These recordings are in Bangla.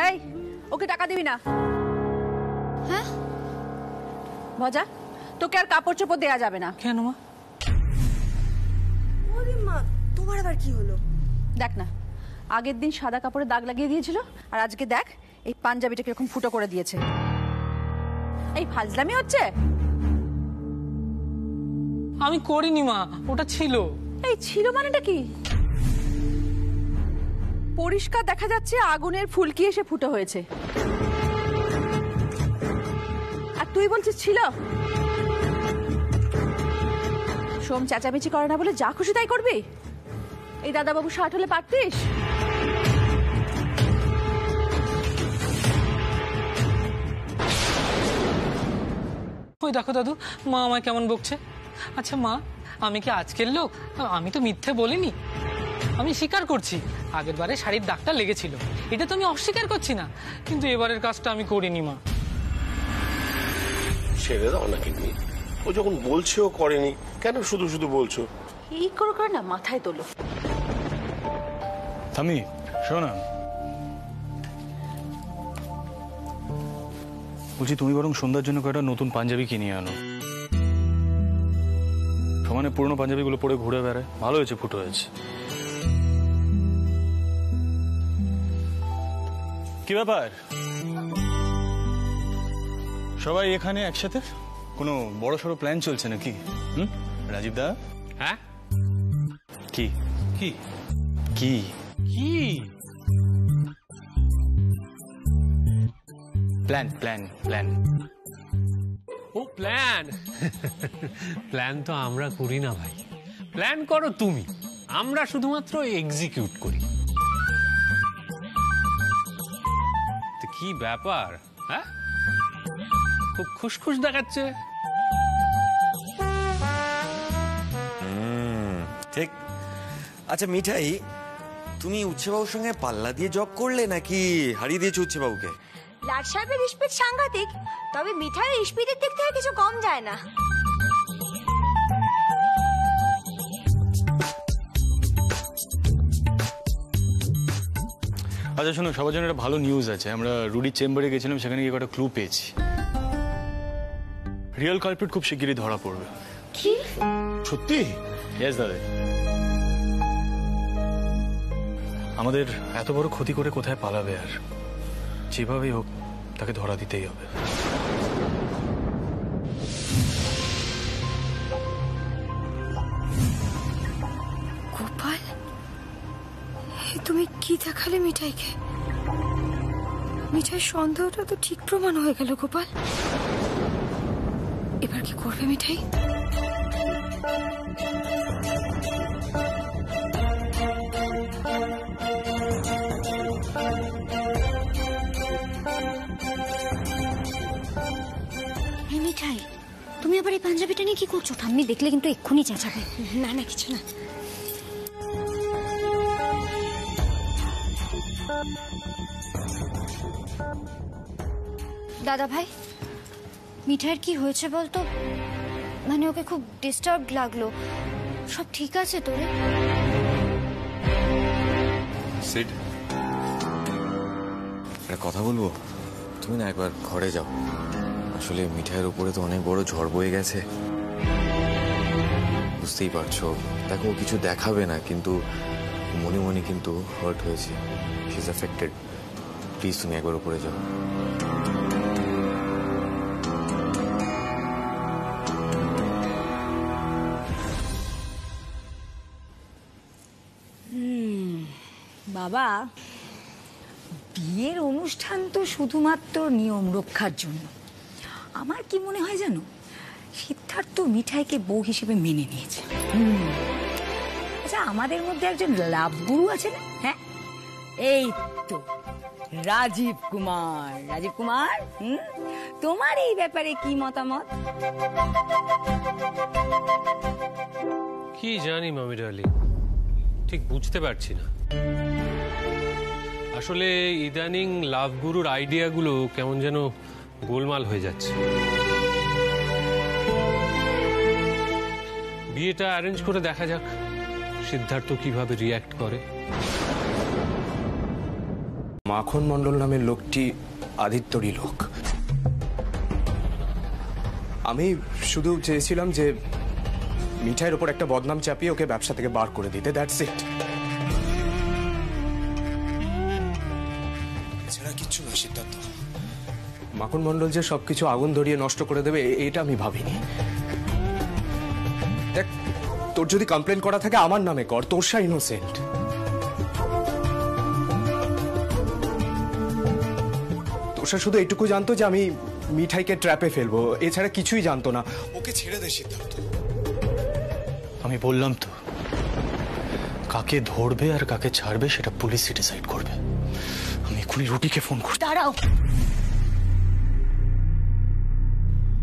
এই ওকে টাকা দিবি না। হ্যাঁ মজা, তোকে আর কাপড় চোপড় দেয়া যাবে না। কেন মা? ওরে মা, তোমার আবার কি হলো? দেখ না, আগের দিন সাদা কাপড়ে দাগ লাগিয়ে দিয়েছিল, আর আজকে দেখ এই পাঞ্জাবিটা কিরকম ফুটো করে দিয়েছে। এই ফাজলামি হচ্ছে। আমি করিনি মা, ওটা ছিল। এই ছিল মানেটা কি? পরিষ্কার দেখা যাচ্ছে আগুনের ফুলকি এসে ফুটো হয়েছে, আর তুই বলছিস ছিল। সোম চেঁচামেচি করে না বলে যা খুশি তাই করবি? এই দাদাবাবু শার্ট হলে পারতিস? ওই দেখো দাদু, মা আমায় কেমন বকছে। আচ্ছা মা, আমি কি আজকের লোক? আমি তো মিথ্যে বলিনি, আমি স্বীকার করছি আগের বারে শাড়ির দাগটা লেগেছিল, এটা তো আমি অস্বীকার করছি না, কিন্তু এবারের কাজটা আমি করিনি মা। ছেড়ে দাও না কিন্তু, ও যখন বলছে ও করেনি, কেন শুধু শুধু বলছো? এই করে করে না মাথায় তোলো। থামি, শোনা, বলছি তুমি বরং সন্ধ্যার জন্য কয়েকটা নতুন পাঞ্জাবি কিনে আনো। সমানে পুরনো পাঞ্জাবিগুলো পরে ঘুরে বেড়ায়। ভালো হয়েছে, ফুটো হয়েছে। কি ব্যাপার, সবাই এখানে একসাথে? কোনো বড় সড়ো প্ল্যান চলছে নাকি? রাজীব দা? হ্যাঁ, কি কি কি কি প্ল্যান প্ল্যান প্ল্যান? ও প্ল্যান প্ল্যান তো আমরা করি না ভাই, প্ল্যান করো তুমি, আমরা শুধুমাত্র এক্সিকিউট করি। তো কি ব্যাপার, হ্যাঁ খুব খুশখুশ দেখাচ্ছে। ঠিক। আচ্ছা মিঠাই, তুমি উচ্ছেবাবুর সঙ্গে পাল্লা দিয়ে জব করলে নাকি হারিয়ে দিয়েছো উচ্ছেবাবুকে? লাট সাহেবের ইস্পিট সাংঘাতিক, তবে মিঠাইয়ের ইস্পিটের দিক থেকে কিছু কম যায় না। আচ্ছা শোনো, সবার জন্য একটা ভালো নিউজ আছে। আমরা রুডির চেম্বারে গেছিলাম, সেখানে গিয়ে একটা ক্লু পেয়েছি। রিয়েল কালপ্রিট খুব শিগগিরই ধরা পড়বে। কি? সত্যি? ইয়েস দাদা। আমাদের এত বড় ক্ষতি করে কোথায় পালাবে, আর যেভাবেই হোক তাকে ধরা দিতেই হবে। গোপাল, তুমি কি দেখালে মিঠাইকে? মিঠাইয়ের সন্দেহটা তো ঠিক প্রমাণ হয়ে গেল গোপাল। এবার কি করবে মিঠাই? মিঠাই, তুমি আবার এই পাঞ্জাবিটা নিয়ে কি করছো? ঠাম্মি দেখলে কিন্তু এক্ষুনি চেঁচাবে। না না, কিছু না। দাদা ভাই, মিঠাইয়ের কি হয়েছে বলতো? মানে ওকে খুব ডিস্টার্ব লাগলো। সব ঠিক আছে তোরে? সিড, একটা কথা বলবো? তুমি না একবার ঘরে যাও। আসলে মিঠাইয়ের উপরে তো অনেক বড় ঝড় বয়ে গেছে, বুঝতেই পারছো। দেখো, ও কিছু দেখাবে না, কিন্তু মনে মনে কিন্তু হার্ট হয়েছে। She is affected. প্লিজ তুমি একবার উপরে যাও। বাবা, বিয়ের অনুষ্ঠান তো শুধুমাত্র নিয়ম রক্ষার জন্য। আমার কি মনে হয় জানো, সিদ্ধার্থ মিঠাইকে বউ হিসেবে মেনে নিয়েছে। আচ্ছা, আমাদের মধ্যে একজন লাভ গুরু আছে না? হ্যাঁ, এই তো রাজীব কুমার। রাজীব কুমার, তোমার এই ব্যাপারে কি মতামত? কি জানি মামি ডার্লিং, ঠিক বুঝতে পারছি না। আসলে ইদানিং লাভ গুরুর আইডিয়াগুলো কেমন যেন গোলমাল হয়ে যাচ্ছে। বিয়েটা অ্যারেঞ্জ করে দেখা যাক সিদ্ধার্থ কিভাবে রিয়্যাক্ট করে। মাখন মণ্ডল নামের লোকটি আদিত্যরই লোক। আমি শুধু চেয়েছিলাম যে মিঠাইয়ের ওপর একটা বদনাম চাপিয়ে ওকে ব্যবসা থেকে বার করে দিতে, দ্যাটস ইট। এছাড়া কিচ্ছু না সিদ্ধার্থ। মাখন মণ্ডল যে সবকিছু আগুন ধরিয়ে নষ্ট করে দেবে এটা আমি ভাবিনি। দেখ, তোর যদি কমপ্লেন করা থাকে আমার নামে কর, তোরসা ইনোসেন্ট। তোরসা শুধু এইটুকু জানতো যে আমি মিঠাইকে ট্র্যাপে ফেলবো, এছাড়া কিছুই জানতো না। ওকে ছেড়ে দে সিদ্ধার্থ। আমি বললাম তো, কাকে ধরবে আর কাকে ছাড়বে সেটা পুলিশই ডিসাইড করবে। আমি এক্ষুনি রুটিকে ফোন করছি। দাঁড়াও,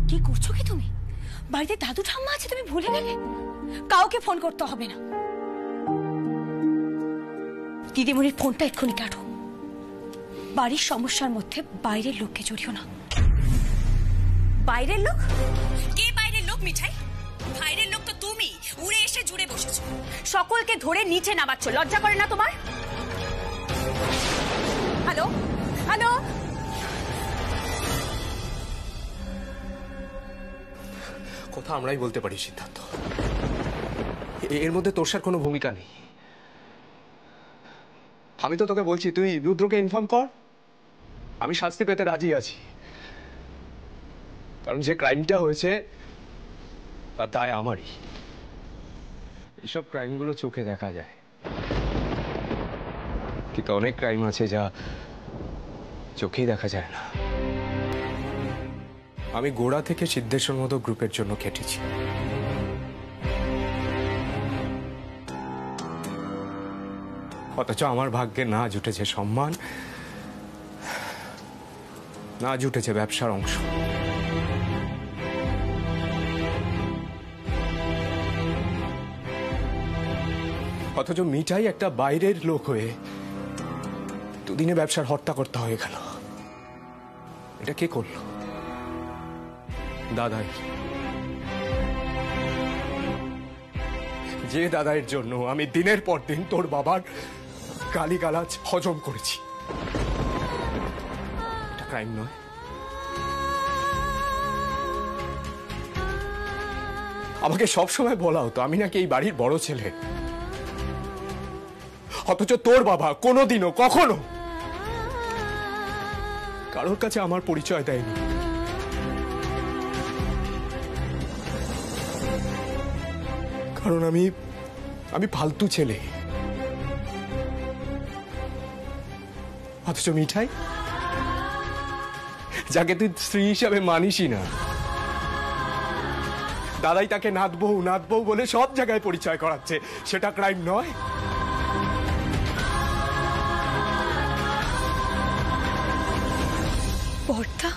কি করছো কি তুমি? বাড়িতে দাদু ঠাম্মা আছে, তুমি ভুলে গেলে? কাউকে ফোন করতে হবে না। দিদিমণির ফোনটা এক্ষুনি কাটো। বাড়ির সমস্যার মধ্যে বাইরের লোককে জড়িও না। বাইরের লোক? কে বাইরের লোক মিঠাই? বাইরের লোক তো তুমি। উড়ে এসে জুড়ে বসেছো, সকলকে ধরে নিচে নামাচ্ছ। লজ্জা করে না তোমার? হ্যালো হ্যালো, কথা আমরাই বলতে পারি সিদ্ধার্থ, এর মধ্যে তোরসার কোনো ভূমিকা নেই। আমি তো তোকে বলছি তুই রুদ্রকে ইনফর্ম কর, আমি শাস্তি পেতে রাজি আছি। কারণ যে ক্রাইমটা হয়েছে তার দায় আমারই। এইসব ক্রাইমগুলো চোখে দেখা যায়, কিন্তু অনেক ক্রাইম আছে যা চোখেই দেখা যায় না। আমি গোড়া থেকে সিদ্ধেশ্বর মতো গ্রুপের জন্য খেটেছি। অথচ আমার ভাগ্যে না জুটেছে সম্মান, না জুটেছে ব্যবসার অংশ। অথচ মিঠাই একটা বাইরের লোক হয়ে দুদিনে ব্যবসার হর্তাকর্তা হয়ে গেল। এটা কে করলো? দাদাই। যে দাদাইয়ের জন্য আমি দিনের পর দিন তোর বাবার গালিগালাজ হজম করেছি। এটা ক্রাইম নয়? আমাকে সবসময় বলা হতো আমি নাকি এই বাড়ির বড় ছেলে, অথচ তোর বাবা কোনোদিনও কখনো কারোর কাছে আমার পরিচয় দেয়নি। কারণ আমি ফালতু ছেলে। অথচ মিঠাই, যাকে তুই স্ত্রী হিসাবে মানিসই না, দাদাই তাকে নাতবউ নাতবউ বলে সব জায়গায় পরিচয় করাচ্ছে, সেটা ক্রাইম নয়? বর্দা,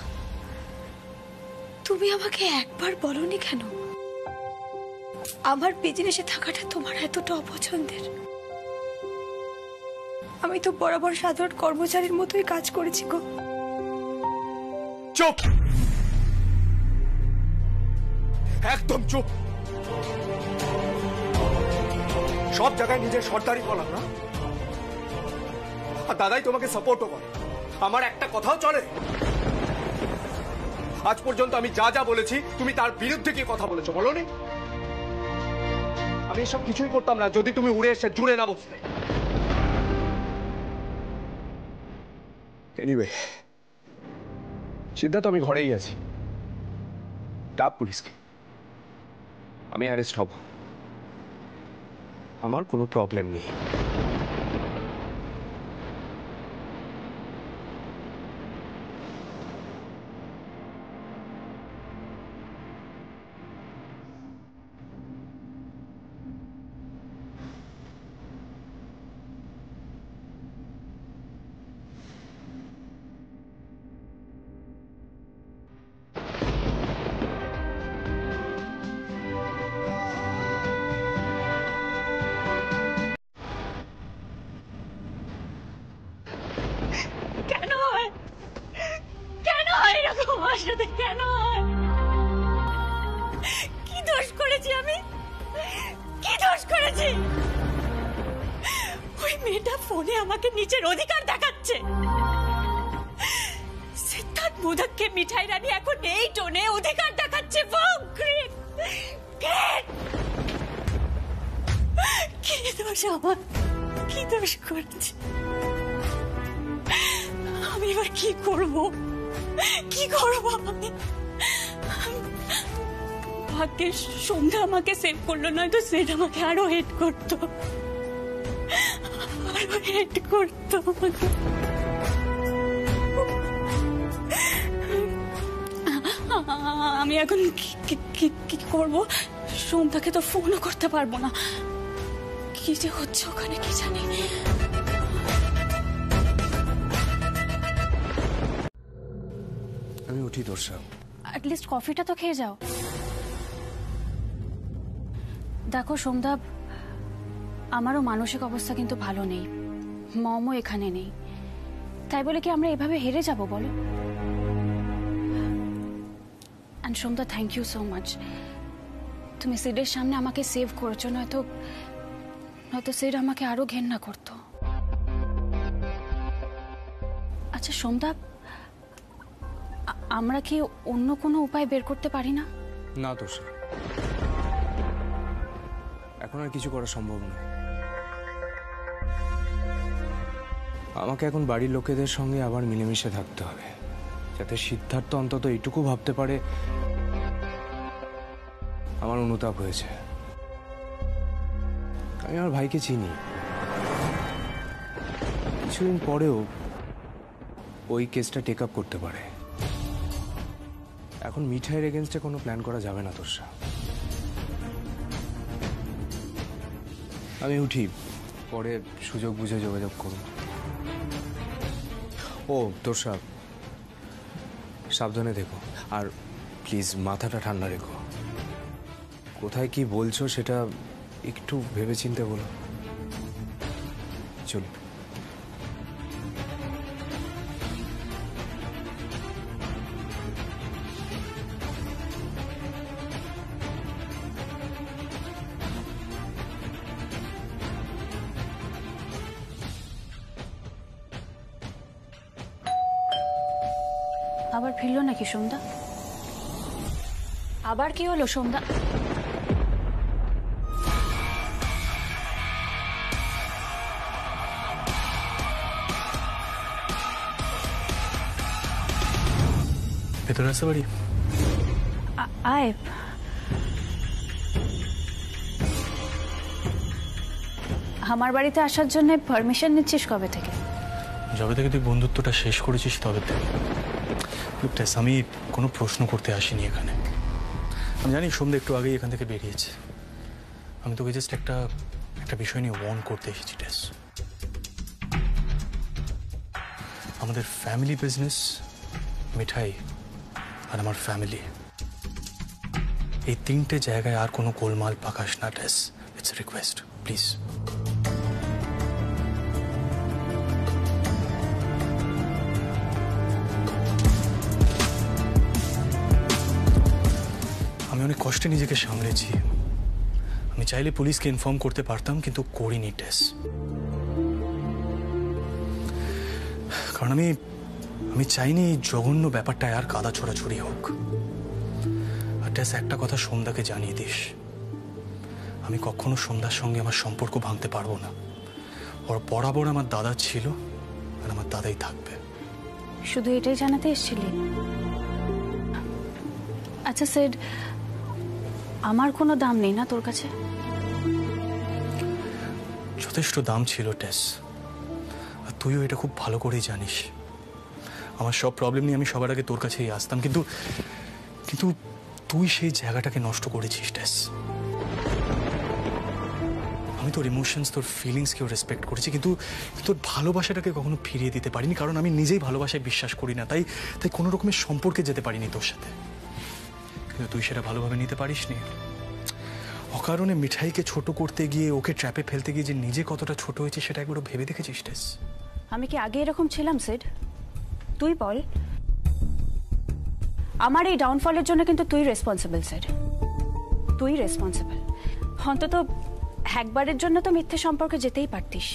তুমি আমাকে একবার বলনি কেন আমার বিজনেসে থাকাটা তোমার এতটা অপছন্দের? আমি তো বরাবর সাধারণ কর্মচারীর মতোই কাজ করেছি গো। চুপ, একদম চুপ। সব জায়গায় নিজের সর্দারি বলা না, আর দাদাই তোমাকে সাপোর্টও করে। আমার একটা কথাও চলে? আজ পর্যন্ত আমি যা যা বলেছি তুমি তার বিরুদ্ধে কি কথা বলেছো বলোনি? আমি এসব কিছুই করতাম না যদি তুমি উড়ে এসে জুড়ে না বসতে। এনিওয়ে সিদ্ধার্থ, আমি ঘরেই আছি। ডাক পুলিশকে, আমি অ্যারেস্ট হব। আমার কোনো প্রবলেম নেই। আমার সাথে কেন হয়? কি দোষ করেছি আমি? কি দোষ করেছি? ওই মেয়েটা ফোনে আমাকে নিজের অধিকার দেখাচ্ছে। সিদ্ধার্থ মোদককে মিঠাই রানী এখন এই টোনে অধিকার দেখাচ্ছে। কি দোষ আমার? কি দোষ করছে? আমি এবার কি করব? কি করব আমি? ভাগ্যে সন্ধ্যা আমাকে সেভ করলো, নয়তো সেট আমাকে আরো হেট করতো, আরো হেট করতো আমাকে। আমি এখন কি করব? সন্ধ্যাকে তো ফোনও করতে পারবো না। কি যে হচ্ছে ওখানে কি জানি। আমি উঠি দর্শা। অ্যাটলিস্ট কফিটা তো খেয়ে যাও। দেখো সন্ধ্যা, আমারও মানসিক অবস্থা কিন্তু ভালো নেই, মমও এখানে নেই, তাই বলে কি আমরা এভাবে হেরে যাব বলো? And Sandhya, thank you so much. তুমি সিডের সামনে আমাকে সেভ করেছো, নয়তো সিড আমাকে আরো ঘেন্না করতো। আচ্ছা সন্ধ্যা, আমরা কি অন্য কোনো উপায় বের করতে পারি না? না দর্শা, এখন আর কিছু করা সম্ভব নয়। আমাকে এখন বাড়ির লোকেদের সঙ্গে আবার মিলেমিশে থাকতে হবে, যাতে সিদ্ধার্থ অন্তত এইটুকু ভাবতে পারে আমার অনুতাপ হয়েছে। আমি আমার ভাইকে চিনি, কিছুদিন পরেও ওই কেসটা টেক আপ করতে পারে। এখন মিঠাইয়ের এগেনস্টে কোনো প্ল্যান করা যাবে না তোরসা। আমি উঠি, পরে সুযোগ বুঝে যোগাযোগ করব। ও তোরসা, সাবধানে দেখো, আর প্লিজ মাথাটা ঠান্ডা রেখো। কোথায় কি বলছো সেটা একটু ভেবেচিন্তে বলো। চলো। আবার ফিরলো নাকি সন্ধ্যা? আবার কি হলো সন্ধ্যা? ভেতরে আসতে পারি? আয়। আমার বাড়িতে আসার জন্য পারমিশন নিচ্ছিস কবে থেকে? যবে থেকে তুই বন্ধুত্বটা শেষ করেছিস তবে থেকে। আমি কোনো প্রশ্ন করতে আসিনি এখানে। আমি জানি সন্ধ্যা একটু আগেই এখান থেকে বেরিয়েছে। আমি তোকে জাস্ট একটা বিষয় নিয়ে ওয়ার্ন করতে এসেছি টেস। আমাদের ফ্যামিলি বিজনেস, মিঠাই আর আমার ফ্যামিলি, এই তিনটে জায়গায় আর কোনো গোলমাল পাকাস না টেস। It's a request, please. আমি অনেক কষ্টে নিজেকে সামলেছি। আমি চাইলে পুলিশকে ইনফর্ম করতে পারতাম, কিন্তু করিনি টেস। কারণ আমি চাইনি এই জঘন্য ব্যাপারটা আর কাদা ছোড়াছড়ি হোক। আর টেস, একটা কথা সন্ধ্যাকে জানিয়ে দিস, আমি কখনো সন্ধ্যার সঙ্গে আমার সম্পর্ক ভাঙতে পারবো না। ওর বরাবর আমার দাদা ছিল আর আমার দাদাই থাকবে। শুধু এটাই জানাতে এসেছিলি? আচ্ছা সেড, আমার কোনো দাম নেই না তোর কাছে? যথেষ্ট দাম ছিল টেস, আর তুইও এটা খুব ভালো করেই জানিস। আমার সব প্রবলেম নিয়ে আমি সবার আগে তোর কাছেই আসতাম, কিন্তু তুই সেই জায়গাটাকে নষ্ট করেছিস টেস। আমি তোর ইমোশনস, তোর ফিলিংসকেও রেসপেক্ট করেছি, কিন্তু তোর ভালোবাসাটাকে কখনো ফিরিয়ে দিতে পারিনি, কারণ আমি নিজেই ভালোবাসায় বিশ্বাস করি না। তাই কোনো রকমের সম্পর্কে যেতে পারিনি তোর সাথে। কিন্তু তুই সেটা ভালোভাবে নিতে পারিসনি। অকারণে মিঠাইকে ছোট করতে গিয়ে, ওকে ট্র্যাপে ফেলতে গিয়ে যে নিজে কতটা ছোট হয়েছে সেটা একবার ভেবে দেখেছিস টেস? আমি কি আগে এরকম ছিলাম সেড? তুই বল। আমার এই ডাউনফলের জন্য কিন্তু তুই রেসপন্সিবল সেড। তুই রেসপন্সিবল। অন্তত একবারের জন্য তো মিথ্যে সম্পর্কে যেতেই পারতিস।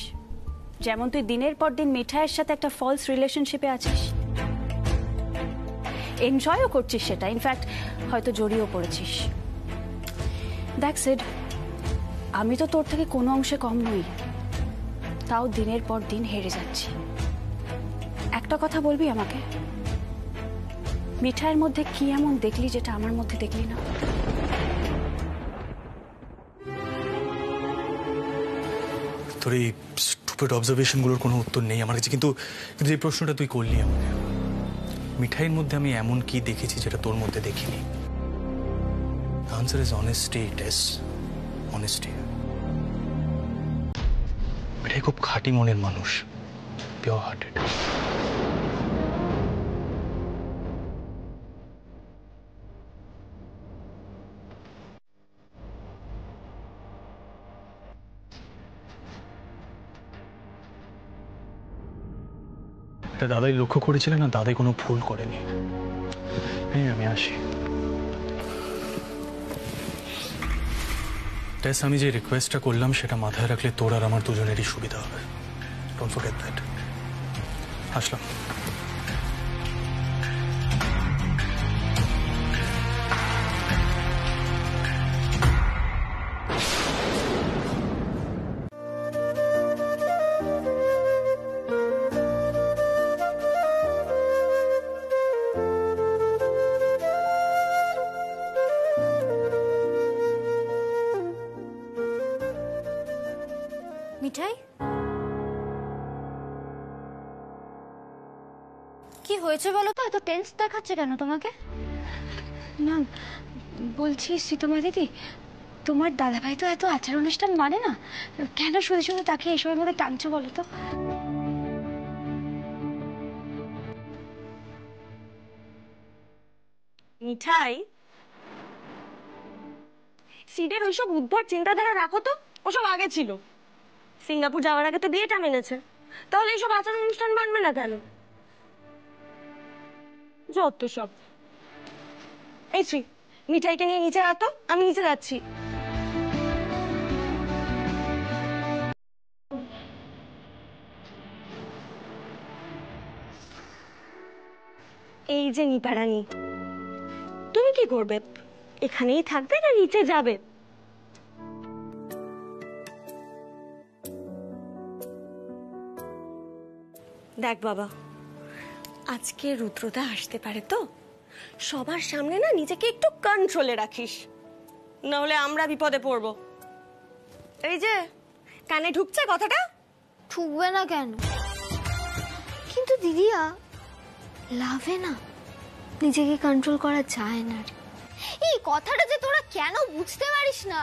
যেমন তুই দিনের পর দিন মিঠাইয়ের সাথে একটা ফলস রিলেশনশিপে আছিস, এনজয়ও করছিস সেটা, ইনফ্যাক্ট হয়তো জড়িয়েও পড়েছিস। দেখ সিড, আমি তো তোর থেকে কোনো অংশে কম নই, তাও দিনের পর দিন হেরে যাচ্ছি। একটা কথা বলবি আমাকে, মিঠাইয়ের মধ্যে কি এমন দেখলি যেটা আমার মধ্যে দেখলি না? তোর এই স্টুপিড অবজারভেশনগুলোর কোনো উত্তর নেই আমার কাছে, কিন্তু কিন্তু এই প্রশ্নটা তুই করলি আমাকে, মিঠাইয়ের মধ্যে আমি এমন কি দেখেছি যেটা তোর মধ্যে দেখিনি? আনসার ইজ অনেস্টি, টেস, অনেস্টি। মিঠাই খুব খাঁটি মনের মানুষ, পিওর হার্টেড। এটা দাদাই লক্ষ্য করেছিলেন, না দাদাই কোনো ভুল করেনি। আমি আসি। টেস, আমি যে রিকোয়েস্টটা করলাম সেটা মাথায় রাখলে তোর আর আমার দুজনেরই সুবিধা হবে। Don't forget that. আসলাম। মিঠাই, কি হয়েছে বলো তো? এত টেন্স দেখাচ্ছে কেন তোমাকে? না, বলছি সীতমা দিদি, তোমার দাদাভাই তো এত আচার অনুষ্ঠান মানে না, কেন শুধু শুধু তাকে এসবের মধ্যে টানছো বলো তো? মিঠাই, সিডের ওইসব উদ্ভট চিন্তাধারা রাখো তো, ওসব আগে ছিল। সিঙ্গাপুর যাওয়ার আগে তো বিয়েটা মেনেছে, তাহলে এইসব আচার অনুষ্ঠান মানবে না কেন? যত সব। এই শ্রী, মিঠাইকে নিয়ে নিচে রাখো, আমি নিচে যাচ্ছি। এই যে নিপারানি, তুমি কি করবে? এখানেই থাকবে না নিচে যাবে? দেখ বাবা, আজকে রুদ্রদা আসতে পারে তো, সবার সামনে না নিজেকে একটু কন্ট্রোলে রাখিস, না হলে আমরা বিপদে পড়ব। এই যে কানে ঢুকছে কথাটা? ঠুকবে না কেন? কিন্তু দিদিয়া, লাভে না নিজেকে কন্ট্রোল করা যায় না। এই কথাটা যে তোরা কেন বুঝতে পারিস না?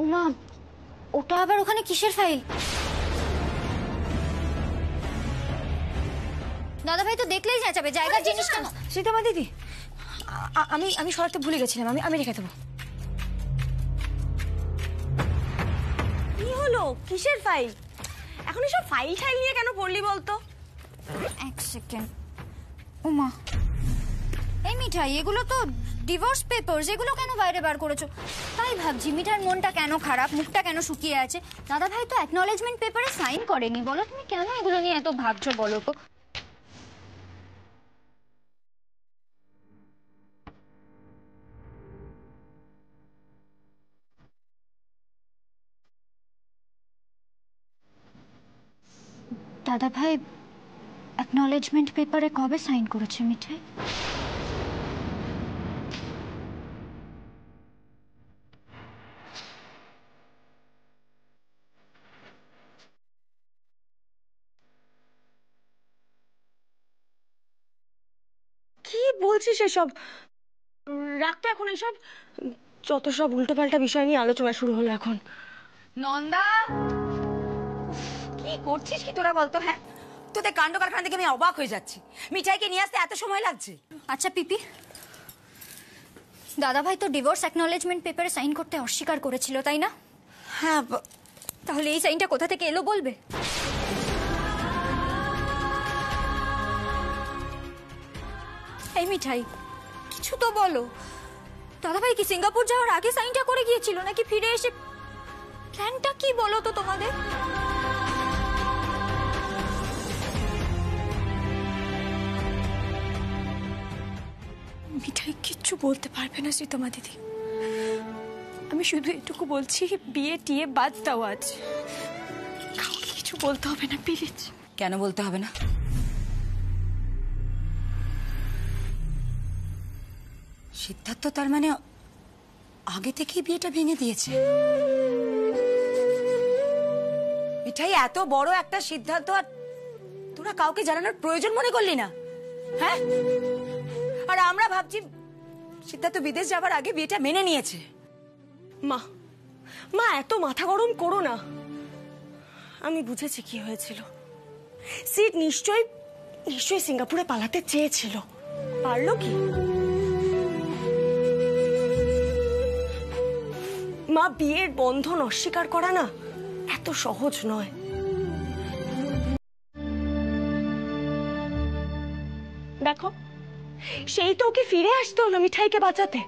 ওমা, ওটা আবার ওখানে কিসের ফাইল? দাদা ভাই তো দেখলেই যাবে জায়গার জিনিসটা। সীতমা দিদি, আমি সরাতে ভুলে গেছিলাম, আমি রেখে দেবো। কি হলো? কিসের ফাইল? এখন এসব ফাইল টাইল নিয়ে কেন পড়লি বলতো? এক সেকেন্ড। ওমা, এই মিঠাই, এগুলো তো ডিভোর্স পেপারস, এগুলো কেন বাইরে বার করেছো? তাই ভাবছি মিঠার মনটা কেন খারাপ, মুখটা কেন শুকিয়ে আছে। দাদা ভাই তো অ্যাকনলেজমেন্ট পেপারে সাইন করেনি। বলো তুমি কেন এগুলো নিয়ে এত ভাবছো বলো তো? দাদা ভাই অ্যাকনলেজমেন্ট পেপারে কবে সাইন করেছে মিঠাই? কি বলছিস এসব? রাখতো এখন এসব, যত সব উল্টোপাল্টা বিষয় নিয়ে আলোচনা শুরু হলো এখন। নন্দা, কি করছিস কি তোরা বলতো? হ্যাঁ, তোদের কাণ্ড কারখানা থেকে আমি অবাক হয়ে যাচ্ছি। মিঠাইকে নিয়ে আসতে এত সময় লাগছে? আচ্ছা পিপি, দাদাভাই তো ডিভোর্স অ্যাকনলেজমেন্ট পেপারে সাইন করতে অস্বীকার করেছিল, তাই না? হ্যাঁ, তাহলে এই সাইনটা কোথা থেকে এলো বলবে? এই মিঠাই, কিছু তো বলো। দাদাভাই কি সিঙ্গাপুর যাওয়ার আগে সাইনটা করে গিয়েছিল নাকি ফিরে এসে? প্ল্যানটা কি বলো তো তোমাদের? মিঠাই কিচ্ছু বলতে পারবে না শ্রীতমা দিদি। আমি শুধু এটুকু বলছি, বিয়ে টিয়ে বাদ দাও আজ। কাউকে কিছু বলতে হবে না প্লিজ। কেন বলতে হবে না? সিদ্ধার্থ তার মানে আগে থেকেই বিয়েটা ভেঙে দিয়েছে। মিঠাই, এত বড় একটা সিদ্ধান্ত আর তোরা কাউকে জানানোর প্রয়োজন মনে করলি না? হ্যাঁ, আর আমরা ভাবছি সিদ্ধার্থ বিদেশ যাবার আগে বিয়েটা মেনে নিয়েছে। মা মা এত মাথা গরম করো না। আমি বুঝেছি কি হয়েছিল। সিড নিশ্চয়ই সিঙ্গাপুরে পালাতে চেয়েছিল। পারলো কি? মা, বিয়ের বন্ধন অস্বীকার করা না এত সহজ নয়। দেখো, সেই তো ওকে ফিরে আসতে হলো মিঠাইকে বাঁচাতে।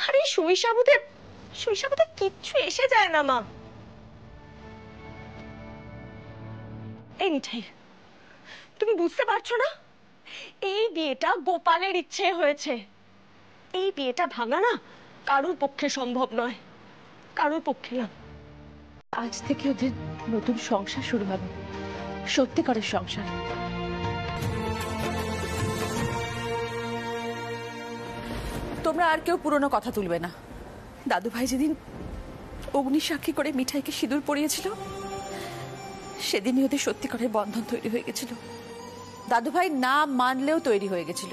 আর এই শৈশবতে কিচ্ছু এসে যায় না মা। এই মিঠাই, তুমি বুঝতে পারছো না? এই বিয়েটা গোপালের ইচ্ছে হয়েছে। এই বিয়েটা ভাঙা না কারোর পক্ষে সম্ভব নয়, কারোর পক্ষে না। আজ থেকে ওদের নতুন সংসার শুরু হবে, সত্যিকারের সংসার। তোমরা আর কেউ পুরনো কথা তুলবে না। দাদু ভাই যেদিন অগ্নিসাক্ষী করে মিঠাইকে সিঁদুর পরিয়েছিল, সেদিনই ওদের সত্যিকারের বন্ধন তৈরি হয়ে গেছিল। দাদু ভাই না মানলেও তৈরি হয়ে গেছিল।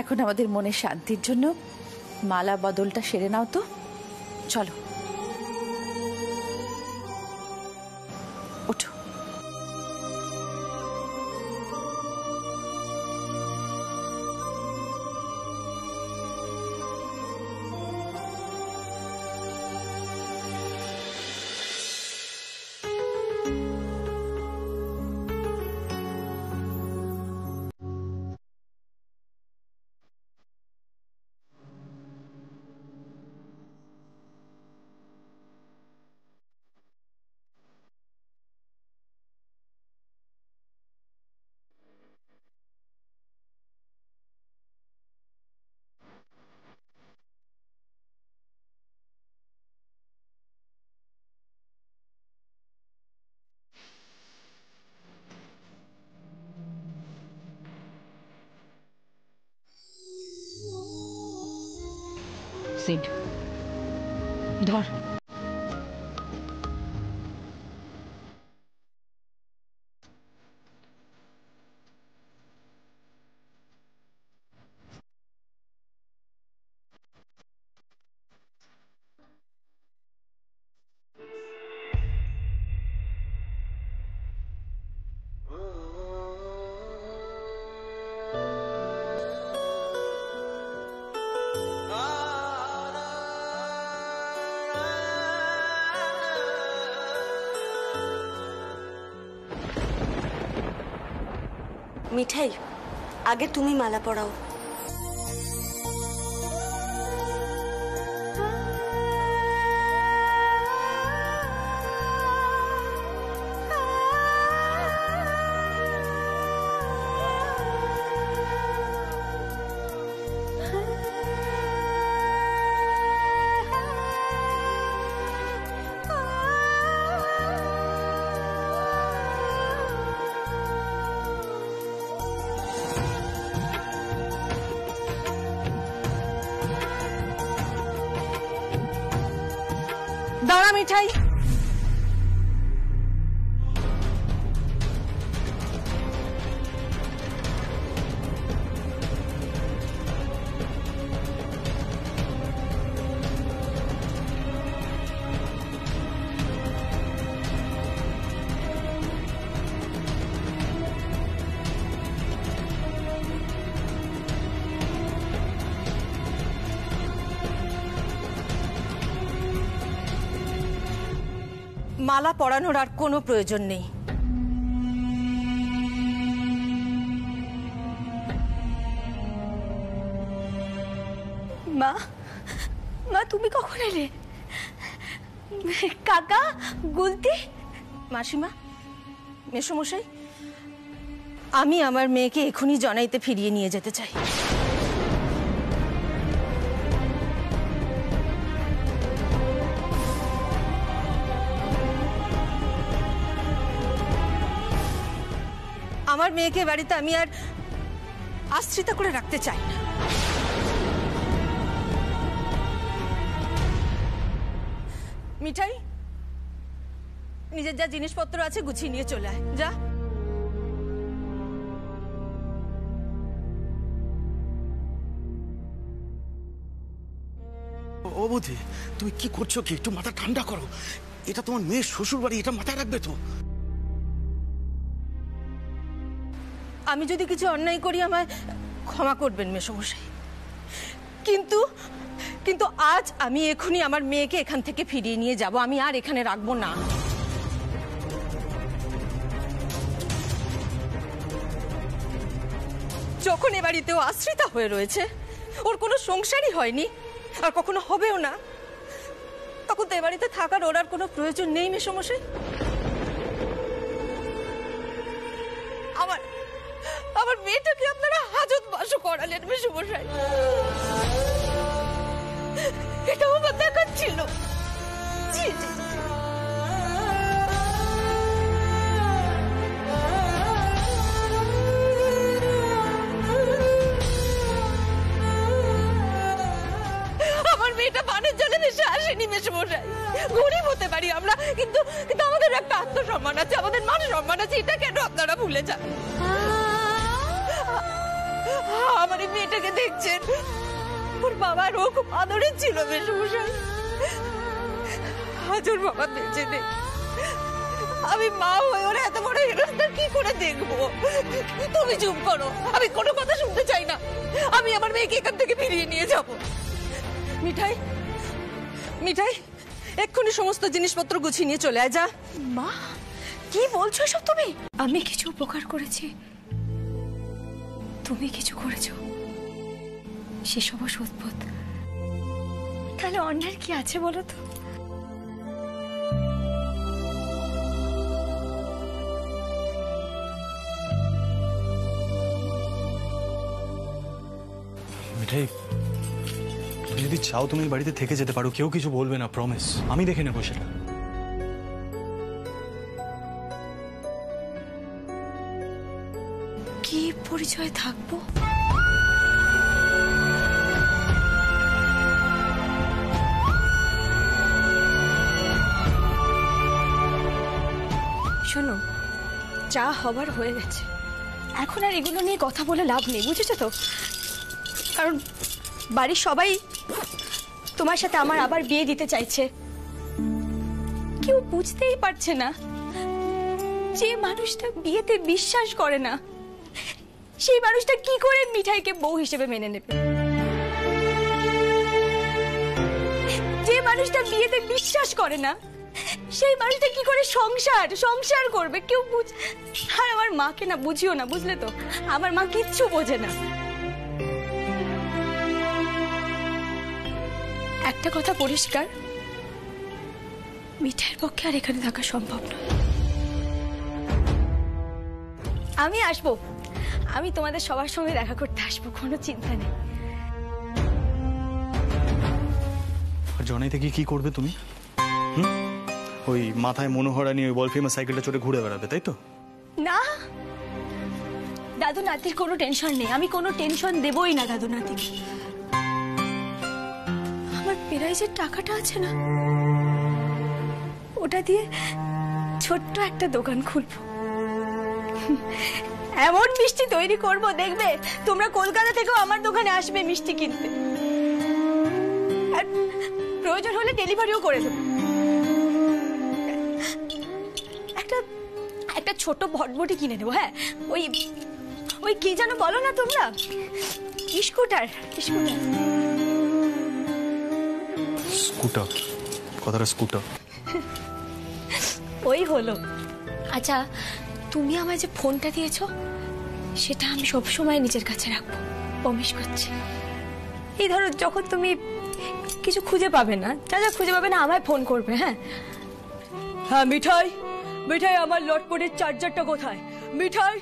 এখন আমাদের মনের শান্তির জন্য মালা বদলটা সেরে নাও তো। চলো, ওঠো। সিড, ধর। মিঠাই, আগে তুমি মালা পরাও। দাঁড়া মিঠাই, মালা পরানোর আর কোনো প্রয়োজন নেই। মা, মা তুমি কখন এলে? কাকা, গুলতি, মাসিমা, মেসোমশাই, আমি আমার মেয়েকে এখনই জনাইতে ফিরিয়ে নিয়ে যেতে চাই। আমার মেয়েকে বাড়িতে আমি আর আশ্রিতা করে রাখতে চাই না। মিঠাই, নিজের যা জিনিসপত্র আছে গুছিয়ে নিয়ে চলে আয়, যা। ও বুদ্ধি, তুমি কি করছো? কি একটু মাথা ঠান্ডা করো। এটা তোমার মেয়ের শ্বশুর বাড়ি, এটা মাথায় রাখবে তো। আমি যদি কিছু অন্যায় করি আমায় ক্ষমা করবেন মেসোমশাই, কিন্তু কিন্তু আজ আমি এখনই আমার মেয়েকে এখান থেকে ফিরিয়ে নিয়ে যাব। আমি আর এখানে রাখবো না। যখন এ বাড়িতেও আশ্রিতা হয়ে রয়েছে, ওর কোনো সংসারই হয়নি আর কখনো হবেও না, তখন তো এ বাড়িতে থাকার ওর আর কোনো প্রয়োজন নেই মেসোমশাই। আমার মেয়েটাকে আপনারা হাজত বাসও করালেন মেসোমশাই, এটাও আমার দেখার ছিল। জি জি, আমার মেয়েটা পানের জলে ভেসে আসেনি মেসোমশাই। গরিব হতে পারি আমরা, কিন্তু কিন্তু আমাদের একটা আত্মসম্মান আছে, আমাদের মান সম্মান আছে, এটা কেন আপনারা ভুলে যান? আমার এই মেয়েটাকে দেখছেন, ওর বাবার ও খুব আদরের ছিল মেসোমশাই। আজ ওর বাবা বেঁচে নেই, আমি মা হয়ে ওর এত বড় হেরস্তার কি করে দেখবো? তুমি চুপ করো, আমি কোনো কথা শুনতে চাই না। আমি আমার মেয়েকে এখান থেকে ফিরিয়ে নিয়ে যাব। মিঠাই, মিঠাই, এক্ষুনি সমস্ত জিনিসপত্র গুছিয়ে নিয়ে চলে আয়, যা। মা কি বলছো এসব তুমি? আমি কিছু উপকার করেছি, তুমি কিছু করেছো, সেসব অদ্ভুত। তাহলে অন্যায় কি আছে বলো তো? মিঠাই, তুমি যদি চাও তুমি এই বাড়িতে থেকে যেতে পারো, কেউ কিছু বলবে না, প্রমিস। আমি দেখে নেবো সেটা। কি পরিচয় থাকবো? শোনো, যা হবার হয়ে গেছে, এখন আর এগুলো নিয়ে কথা বলে লাভ নেই, বুঝেছো তো? কারণ বাড়ির সবাই তোমার সাথে আমার আবার বিয়ে দিতে চাইছে। কেউ বুঝতেই পারছে না যে মানুষটা বিয়েতে বিশ্বাস করে না, সেই মানুষটা কি করে মিঠাইকে বউ হিসেবে মেনে নেবে? যে মানুষটা বিয়েতে বিশ্বাস করে না, সেই মানুষটা কি করে সংসার করবে? কেউ আর আমার মাকে না বুঝিও না, বুঝলে তো? আমার মা কিচ্ছু বোঝে না। একটা কথা পরিষ্কার, মিঠাইয়ের পক্ষে আর এখানে থাকা সম্ভব নয়। আমি আসবো, আমি তোমাদের সবার সঙ্গে দেখা করতে আসবো, কোনো চিন্তা নেই। আর জনাইতে কি করবে তুমি? ওই মাথায় মনোহরা নিয়ে ওই বল ফেমাস সাইকেলটা চড়ে ঘুরে বেড়াবে, তাই তো? না, দাদু নাতির কোনো টেনশন নেই, আমি কোনো টেনশন দেবই না দাদু নাতিকে। আমার পেরাইজের টাকাটা আছে না, ওটা দিয়ে ছোট্ট একটা দোকান খুলবো, এমন মিষ্টি তৈরি করব, দেখবে তোমরা কলকাতা থেকেও আমার দোকানে আসবে মিষ্টি কিনতে, আর প্রয়োজন হলে ডেলিভারিও করে দেবো। একটা ছোট ভটভটি কিনে দেবো। হ্যাঁ, ওই ওই কি যেন বলো না তোমরা, স্কুটার। স্কুটার, কথাটা স্কুটার। ওই হলো। আচ্ছা, তুমি আমায় যে ফোনটা দিয়েছো সেটা আমি সবসময় নিজের কাছে রাখবো, প্রমিস করছি। এই ধরো যখন তুমি কিছু খুঁজে পাবে না, যা যা খুঁজে পাবে না আমায় ফোন করবে। হ্যাঁ হ্যাঁ, মিঠাই মিঠাই আমার লটপটের চার্জারটা কোথায়? মিঠাই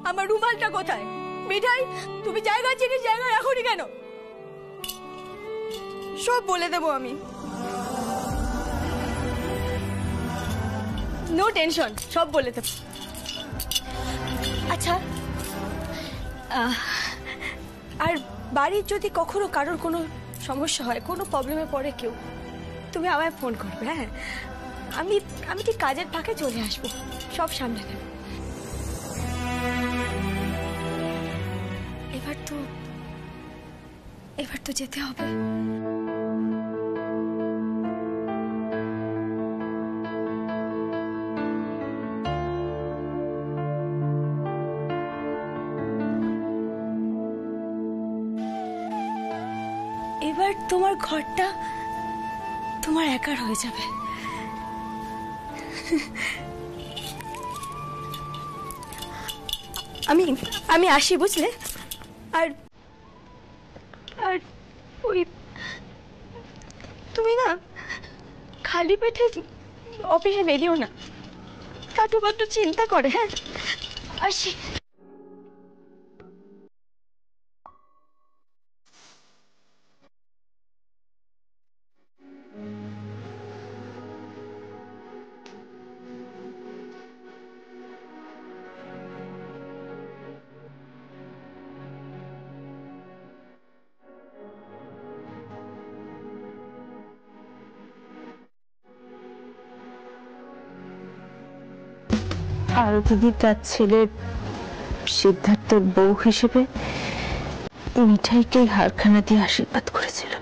আমার রুমালটা কোথায়? মিঠাই তুমি জায়গা চিনি জায়গা রাখোনি কেন? সব বলে দেবো আমি, নো টেনশন, সব বলে দেবো। আচ্ছা, আর বাড়ির যদি কখনো কারোর কোনো সমস্যা হয়, কোনো প্রবলেমে পড়ে কেউ, তুমি আমায় ফোন করবে। হ্যাঁ, আমি আমি ঠিক কাজের ফাঁকে চলে আসবো, সব সামলে নেব। এবার তো যেতে হবে। এবার তোমার ঘরটা তোমার একার হয়ে যাবে। আমি আসি, বুঝলে? আর আর ওই তুমি না খালি পেটে অফিসে বেরিও না, কাটু বাটু চিন্তা করে। হ্যাঁ, আসি। আর দিদি তার ছেলে সিদ্ধার্থের বউ হিসেবে মিঠাইকে হারখানা দিয়ে আশীর্বাদ করেছিল।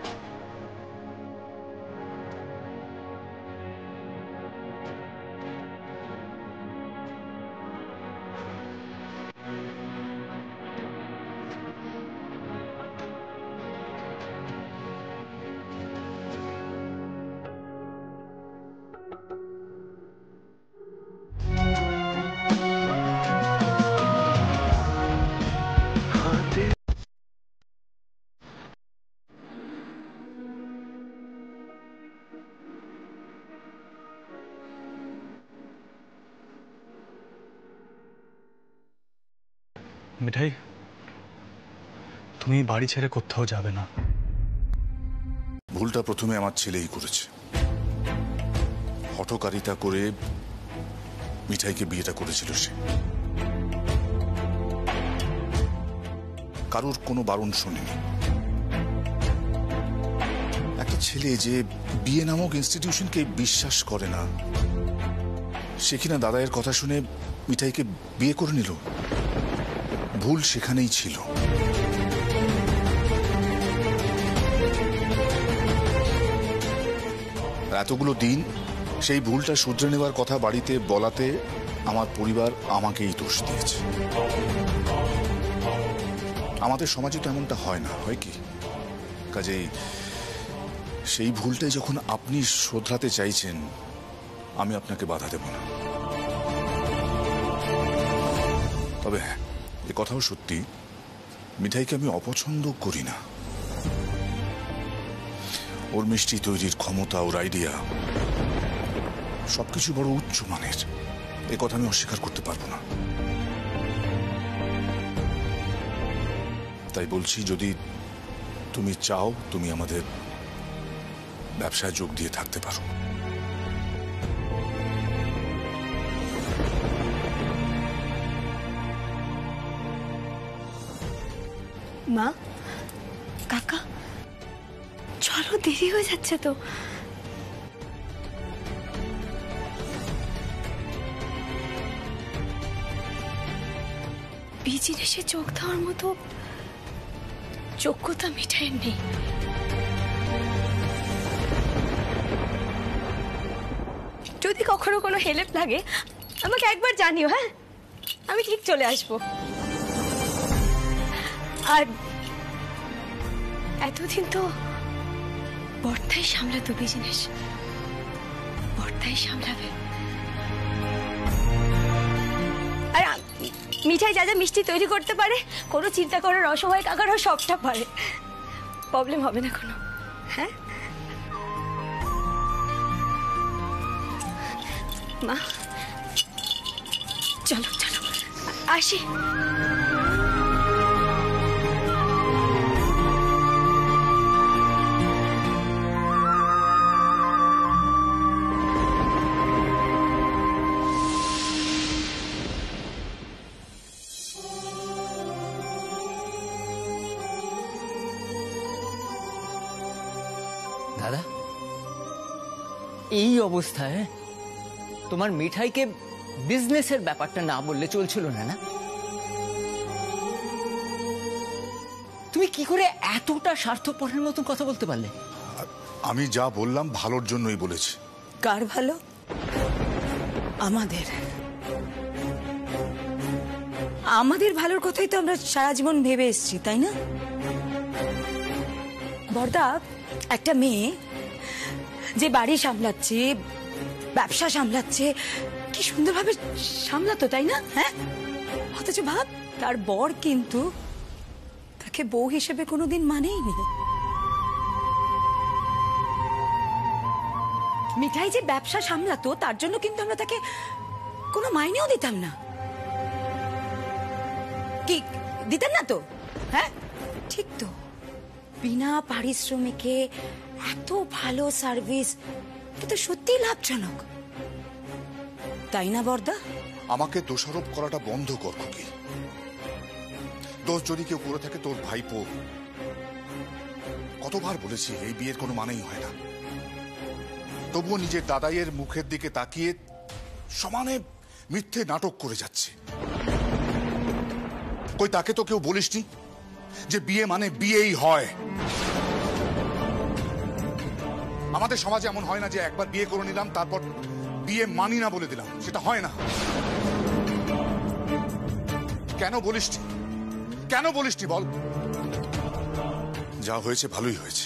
মিঠাই, তুমি বাড়ি ছেড়ে কোথাও যাবে না। ভুলটা প্রথমে আমার ছেলেই করেছে। হঠকারিতা করে মিঠাইকে বিয়েটা করেছিল সে। কারোর কোনো বারণ শোনেনি। একটা ছেলে যে বিয়ে নামক ইনস্টিটিউশনকে বিশ্বাস করে না, সে কিনা দাদায়ের কথা শুনে মিঠাইকে বিয়ে করে নিল। ভুল সেখানেই ছিল। এতগুলো দিন সেই ভুলটা শুধরে নেওয়ার কথা বাড়িতে বলাতে আমার পরিবার আমাকেই দোষ দিয়েছে। আমাদের সমাজে তো এমনটা হয় না, হয় কি? কাজেই সেই ভুলটাই যখন আপনি শোধরাতে চাইছেন, আমি আপনাকে বাধা দেব না। তবে হ্যাঁ, এ কথাও সত্যি, মিঠাইকে আমি অপছন্দ করি না। ওর মিষ্টি তৈরির ক্ষমতা, ওর আইডিয়া সবকিছু বড় উচ্চ মানের, এ কথা আমি অস্বীকার করতে পারবো না। তাই বলছি, যদি তুমি চাও, তুমি আমাদের ব্যবসায় যোগ দিয়ে থাকতে পারো। মা, কাকা, চলো, দেরি হয়ে যাচ্ছে তো। বিজনেসে চোখ দেওয়ার মতো যোগ্যতা মিঠাইয়ের নেই। যদি কখনো কোনো হেল্প লাগে আমাকে একবার জানিও। হ্যাঁ, আমি ঠিক চলে আসবো। আর এতদিন তো বর্তাই সামলাতো বিজনেস, বর্তাই সামলাবে। মিঠাই যা যা মিষ্টি তৈরি করতে পারে, কোনো চিন্তা করার অসময় কাকারও সবটা পারে। প্রবলেম হবে না কোনো। হ্যাঁ মা, চলো চলো আসি। দাদা, এই অবস্থায় তোমার মিঠাইকে বিজনেসের ব্যাপারটা না বললে চলছিল না? না, তুমি কি করে এতটা স্বার্থপরের মতন কথা বলতে পারলে? আমি যা বললাম ভালোর জন্যই বলেছি। কার ভালো? আমাদের। আমাদের ভালোর কথাই তো আমরা সারা জীবন ভেবে এসেছি, তাই না? বর্দা, একটা মেয়ে যে বাড়ি সামলাচ্ছে, ব্যবসা সামলাচ্ছে, কি সুন্দরভাবে সামলাতো, তাই না? হ্যাঁ, অথচ ভাব, তার বর কিন্তু তাকে বউ হিসেবে কোনোদিন মানেইনি। মিঠাই যে ব্যবসা সামলাতো, তার জন্য কিন্তু আমরা তাকে কোনো মাইনেও দিতাম না। কি দিতেন না তো? হ্যাঁ ঠিক তো। বিনা পারিশ্রমিকে এত ভালো সার্ভিস, এটা সত্যি লাভজনক, তাই না বর্দা? আমাকে দোষারোপ করাটা বন্ধ কর খুকি। দোষ যদি কেউ করে থাকে তোর ভাইপো। কতবার বলেছি এই বিয়ের কোনো মানেই হয় না, তবুও নিজের দাদাইয়ের মুখের দিকে তাকিয়ে সমানে মিথ্যে নাটক করে যাচ্ছে। কই তাকে তো কেউ বলিসনি যে বিয়ে মানে বিয়েই হয়। আমাদের সমাজে এমন হয় না যে একবার বিয়ে করে নিলাম তারপর বিয়ে মানি না বলে দিলাম, সেটা হয় না। কেন বলিসনি? কেন বলিসনি বল? যা হয়েছে ভালোই হয়েছে।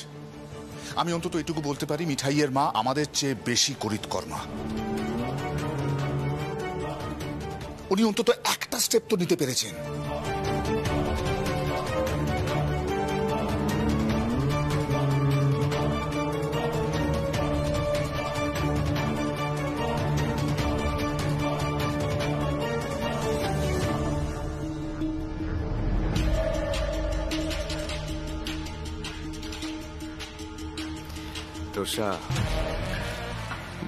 আমি অন্তত এটুকু বলতে পারি, মিঠাইয়ের মা আমাদের চেয়ে বেশি করিতকর্মা। উনি অন্তত একটা স্টেপ তো নিতে পেরেছেন। তোষা,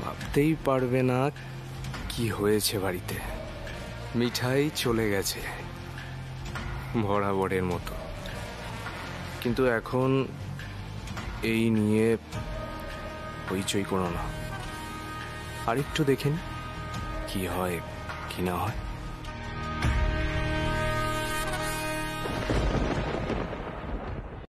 ভাবতেই পারবে না কি হয়েছে বাড়িতে। মিঠাই চলে গেছে বরাবরের মতো, কিন্তু এখন এই নিয়ে হইচই করো না। আরেকটু দেখেন কি হয় কি না হয়।